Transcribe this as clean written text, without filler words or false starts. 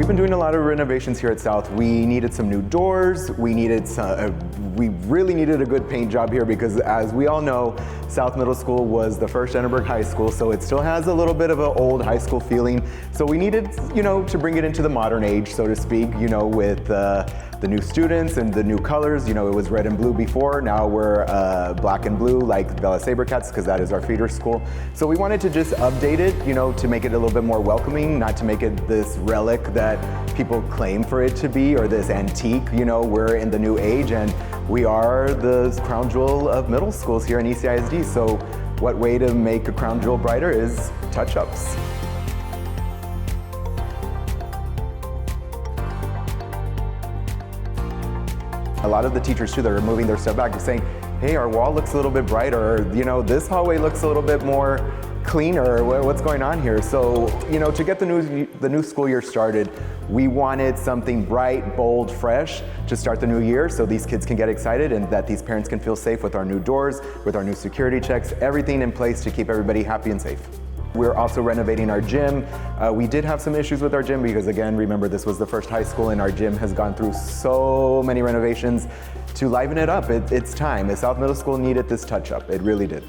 We've been doing a lot of renovations here at South. We needed some new doors. We really needed a good paint job here because, as we all know, South Middle School was the first Edinburgh high school, so it still has a little bit of an old high school feeling. So we needed, to bring it into the modern age, so to speak, with the new students and the new colors. It was red and blue before. Now we're black and blue, like Vela Sabercats, because that is our feeder school. So we wanted to just update it, to make it a little bit more welcoming, not to make it this relic that people claim for it to be, or this antique. We're in the new age, and we are the crown jewel of middle schools here in ECISD. So what way to make a crown jewel brighter is touch-ups. A lot of the teachers too that are moving their step back are saying, hey, our wall looks a little bit brighter, or this hallway looks a little bit more cleaner. What's going on here? So, to get the new school year started, we wanted something bright, bold, fresh to start the new year, so these kids can get excited and that these parents can feel safe with our new doors, with our new security checks, everything in place to keep everybody happy and safe. We're also renovating our gym. We did have some issues with our gym because, again, remember, this was the first high school and our gym has gone through so many renovations. To liven it up, it's time. South Middle School needed this touch-up. It really did.